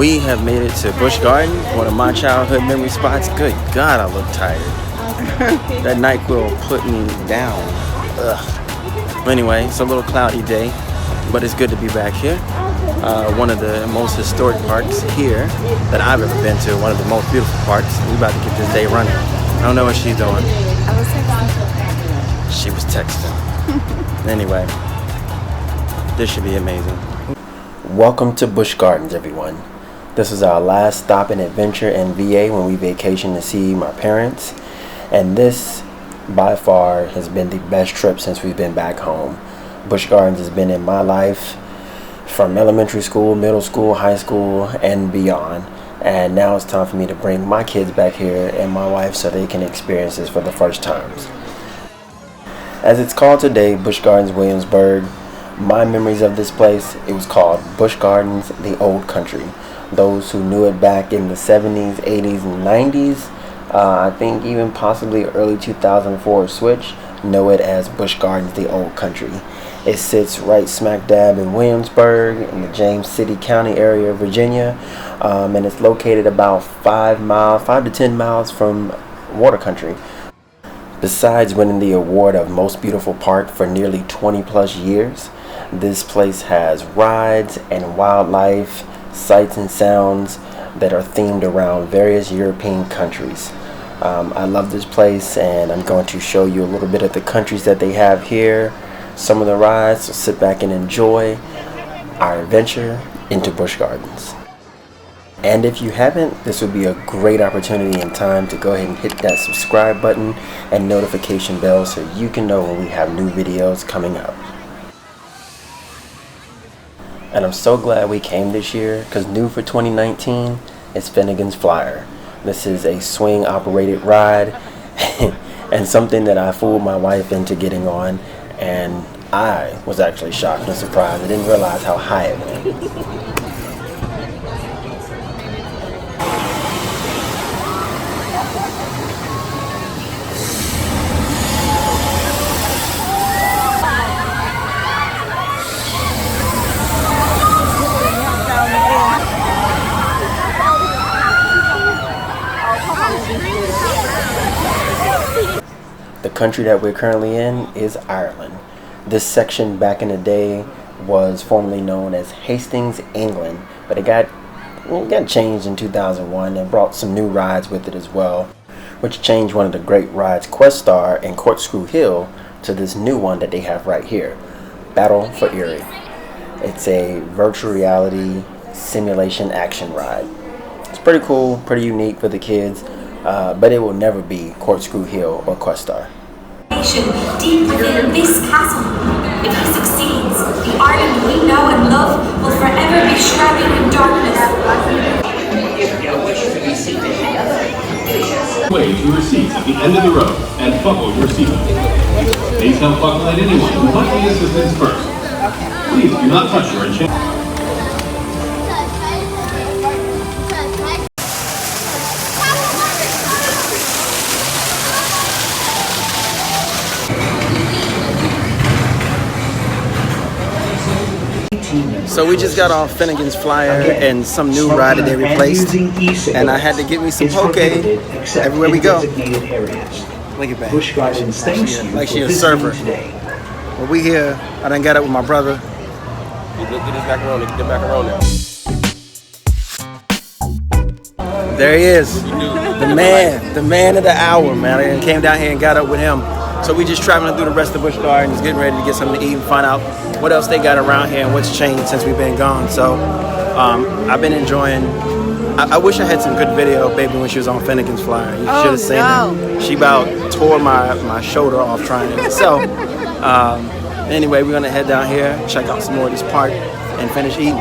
We have made it to Busch Gardens, one of my childhood memory spots. Good God, I look tired. That NyQuil put me down. Ugh. Anyway, it's a little cloudy day, but it's good to be back here. One of the most historic parks here that I've ever been to. One of the most beautiful parks. We're about to get this day running. I don't know what she's doing. I was texting. She was texting. Anyway, this should be amazing. Welcome to Busch Gardens, everyone. This is our last stop in adventure in VA when we vacation to see my parents. And this, by far, has been the best trip since we've been back home. Busch Gardens has been in my life from elementary school, middle school, high school, and beyond. And now it's time for me to bring my kids back here and my wife so they can experience this for the first times. As it's called today, Busch Gardens Williamsburg, my memories of this place, it was called Busch Gardens, the Old Country. Those who knew it back in the 70s, 80s, and 90s, I think even possibly early 2004 switch, know it as Busch Gardens, the Old Country. It sits right smack dab in Williamsburg in the James City County area of Virginia, and it's located about 5 to 10 miles from Water Country. Besides winning the award of Most Beautiful Park for nearly 20 plus years, this place has rides and wildlife, sights and sounds that are themed around various European countries. I love this place, and I'm going to show you a little bit of the countries that they have here, some of the rides, so sit back and enjoy our adventure into Busch Gardens. And if you haven't, this would be a great opportunity and time to go ahead and hit that subscribe button and notification bell so you can know when we have new videos coming up. And I'm so glad we came this year, because new for 2019 is Finnegan's Flyer. This is a swing operated ride and something that I fooled my wife into getting on, and I was actually shocked and surprised. I didn't realize how high it went. The country that we're currently in is Ireland. This section back in the day was formerly known as Hastings, England, but it got changed in 2001 and brought some new rides with it as well, which changed one of the great rides, Questar and Corkscrew Hill, to this new one that they have right here, Battle for Erie. It's a virtual reality simulation action ride. It's pretty cool, pretty unique for the kids, but it will never be Corkscrew Hill or Questar. Deep within this castle, if he succeeds, the Ireland we know and love will forever be shrouded in darkness. Way to your seats at the end of the row and buckle your seatbelt. Please don't buckle at anyone who might need assistance first. Please do not touch your chin. So we just got off Finnegan's Flyer and some new ride that they replaced, and I had to get me some poke everywhere we go. Look at that, like she a server. Well, we here. I done got up with my brother. Get this macaroni, get the macaroni out. There he is, the man of the hour, man. I came down here and got up with him. So we just traveling through the rest of Busch Gardens, getting ready to get something to eat and find out what else they got around here and what's changed since we've been gone. So I've been enjoying. I wish I had some good video of baby when she was on Finnegan's Flyer. You should have seen her. She about tore my shoulder off trying it. So anyway, we're gonna head down here, check out some more of this park, and finish eating.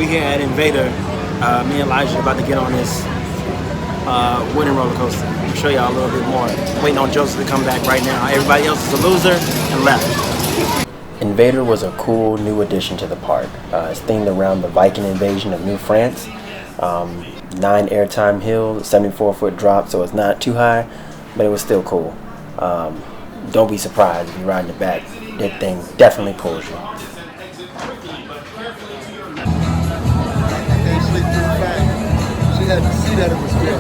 here at InvadR. Me and Elijah are about to get on this wooden roller coaster. I'll show y'all a little bit more. Waiting on Joseph to come back right now. Everybody else is a loser and left. InvadR was a cool new addition to the park. It's themed around the Viking invasion of New France. 9 airtime hills, 74-foot drop, so it's not too high, but it was still cool. Don't be surprised if you ride in the back. That thing definitely pulls you. She had to see that it was good.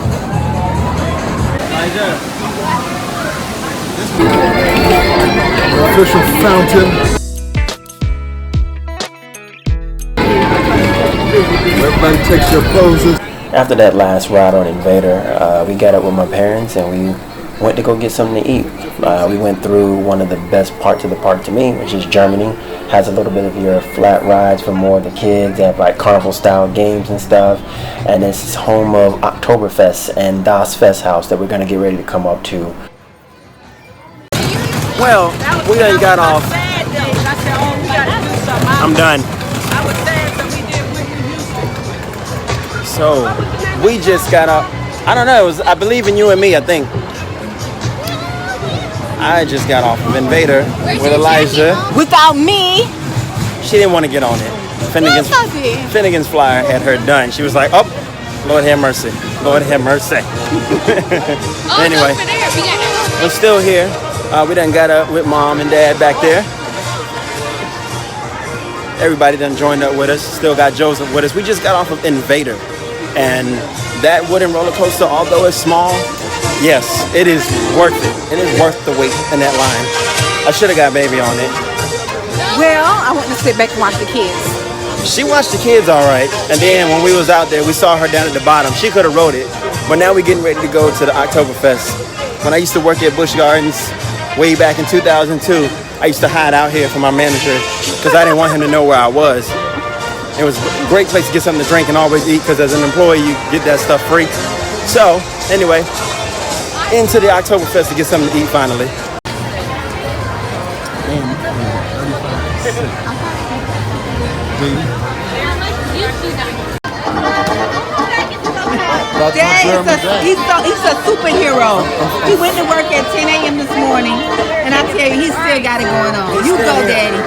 Official fountain. Everybody takes your poses. After that last ride on InvadR, we got up with my parents and we went to go get something to eat. We went through one of the best parts of the park to me, which is Germany. Has a little bit of your flat rides for more of the kids. They have like carnival style games and stuff. And it's home of Oktoberfest and Das Fest House that we're gonna get ready to come up to. Well, we done got off. I'm done. So we just got up. I don't know, it was I Believe in You and Me, I think. I just got off of InvadR with Elijah. Without me? She didn't want to get on it. Finnegan's flyer had her done. She was like, oh, Lord have mercy. Lord have mercy. Anyway, we're still here. We done got up with Mom and Dad back there. Everybody done joined up with us. Still got Joseph with us. We just got off of InvadR. And that wooden roller coaster, although it's small, yes, it is worth it. It is worth the wait in that line. I should have got baby on it. Well, I want to sit back and watch the kids. She watched the kids all right. And then when we was out there, we saw her down at the bottom. She could have rode it. But now we're getting ready to go to the Oktoberfest. When I used to work at Busch Gardens way back in 2002, I used to hide out here for my manager because I didn't want him to know where I was. It was a great place to get something to drink and always eat because as an employee, you get that stuff free. So, anyway, into the Oktoberfest to get something to eat finally. Dad, he's a superhero. He went to work at 10 a.m. this morning, and I tell you, he still got it going on. You go, Daddy.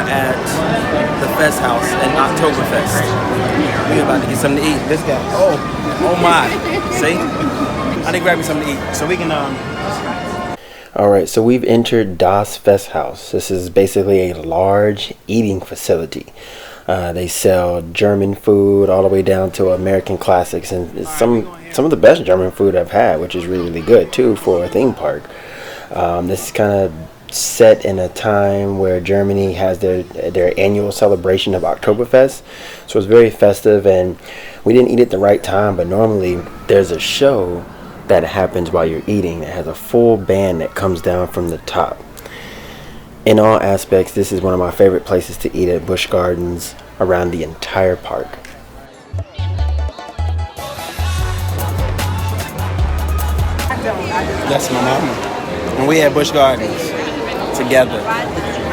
At the Fest House and Oktoberfest. We're about to get something to eat. This guy. Oh my. See? I didn't grab me something to eat. So we can Alright, so we've entered Das Fest House. This is basically a large eating facility. They sell German food all the way down to American classics and it's some of the best German food I've had, which is really, really good too for a theme park. This is kind of set in a time where Germany has their annual celebration of Oktoberfest, so it's very festive and we didn't eat at the right time, but normally there's a show that happens while you're eating that has a full band that comes down from the top. In all aspects, this is one of my favorite places to eat at Busch Gardens around the entire park. That's my mama. And we at Busch Gardens together.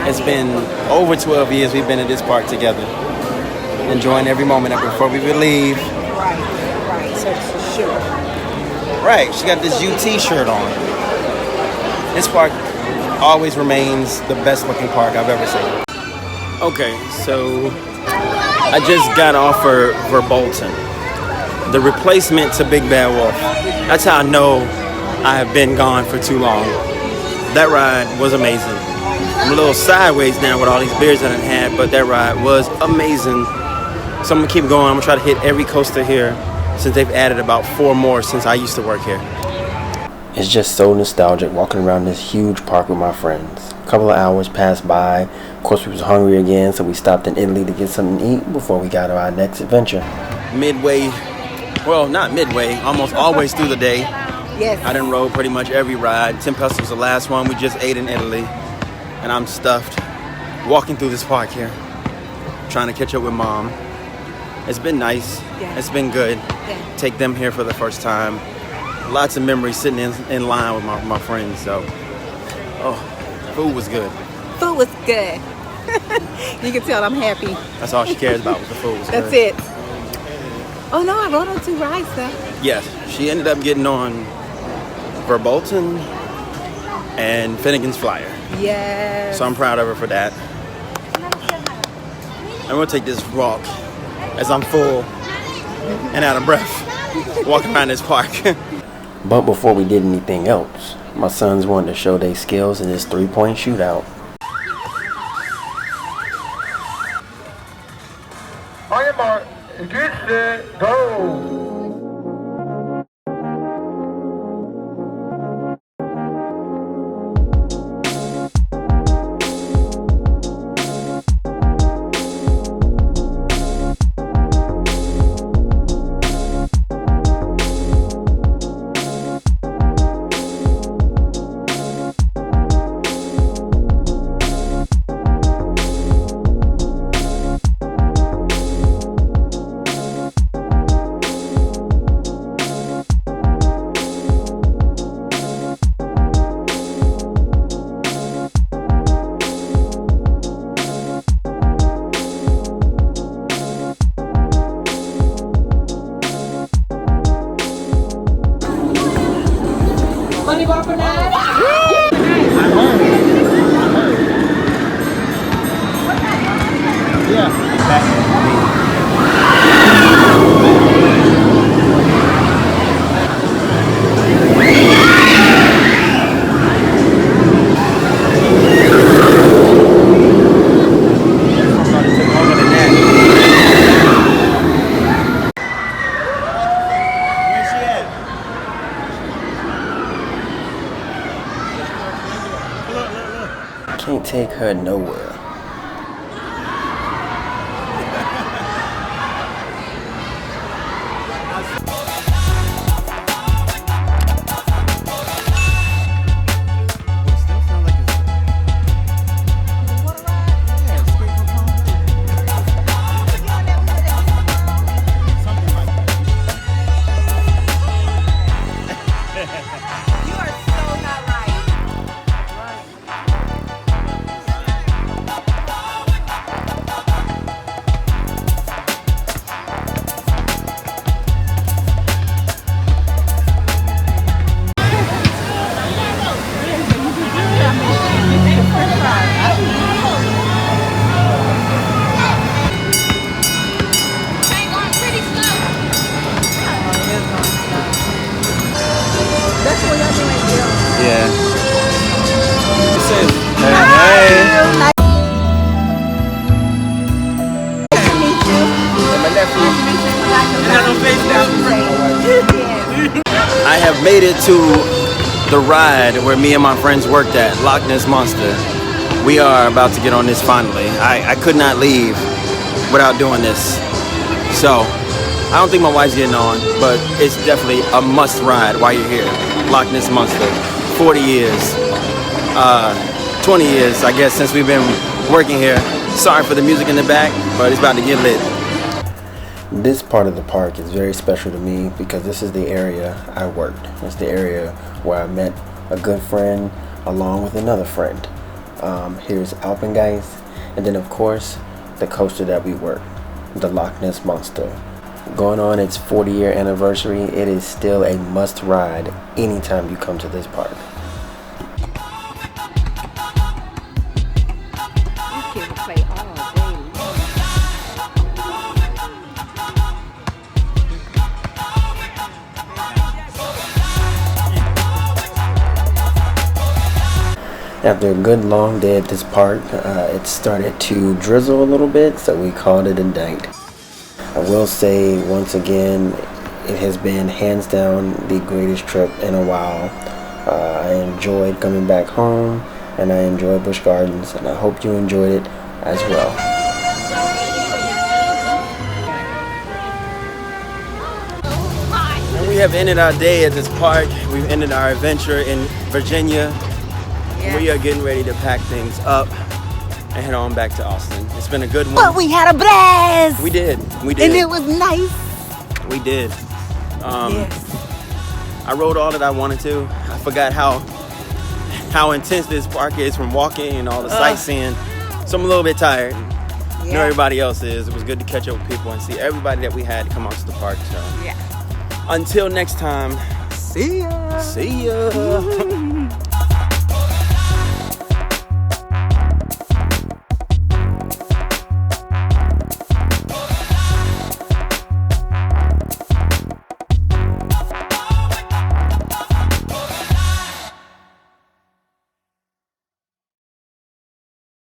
It's been over 12 years we've been at this park together, enjoying every moment of it before we would leave. Right, so for sure. Right, she got this UT shirt on. This park always remains the best looking park I've ever seen. Okay, so I just got off for Verbolten, the replacement to Big Bad Wolf. That's how I know I have been gone for too long. That ride was amazing. I'm a little sideways now with all these beers that I've had, but that ride was amazing. So I'm gonna keep going. I'm gonna try to hit every coaster here since they've added about 4 more since I used to work here. It's just so nostalgic walking around this huge park with my friends. A couple of hours passed by. Of course, we was hungry again, so we stopped in Italy to get something to eat before we got to our next adventure. Midway, well, not midway, almost always through the day. Yes. I done rode pretty much every ride. Tempest was the last one we just ate in Italy. and I'm stuffed walking through this park here, trying to catch up with Mom. It's been nice. Yeah. It's been good. Yeah. Take them here for the first time. Lots of memories sitting in line with my friends. So, food was good. Food was good. You can tell I'm happy. That's all she cares about was the food. That's it. Oh no, I rode on 2 rides though. Yes, she ended up getting on Verbolten and Finnegan's flyer. Yes. So I'm proud of her for that. And we'll take this walk as I'm full and out of breath walking around this park. But before we did anything else, my sons wanted to show their skills in this 3-point shootout. On your mark, get set, go! Can't take her nowhere. Yeah. I have made it to the ride where me and my friends worked at, Loch Ness Monster. We are about to get on this finally. I could not leave without doing this. So, I don't think my wife's getting on, but it's definitely a must ride while you're here. Loch Ness Monster. 40 years. 20 years, I guess, since we've been working here. Sorry for the music in the back, but it's about to get lit. This part of the park is very special to me because this is the area I worked. It's the area where I met a good friend along with another friend. Here's Alpengeist, and then of course the coaster that we worked, the Loch Ness Monster. Going on its 40-year anniversary, it is still a must ride anytime you come to this park. After a good long day at this park, it started to drizzle a little bit, so we called it a night. I will say once again, it has been hands down the greatest trip in a while. I enjoyed coming back home, and I enjoyed Busch Gardens, and I hope you enjoyed it as well. And we have ended our day at this park. We've ended our adventure in Virginia. Yeah. We are getting ready to pack things up and head on back to Austin. It's been a good one. But we had a blast. We did. And it was nice. We did. Yes. I rode all that I wanted to. I forgot how intense this park is from walking and all the sightseeing. So I'm a little bit tired. I know everybody else is. It was good to catch up with people and see everybody that we had come out to the park. So Yeah. until next time, See ya. see ya.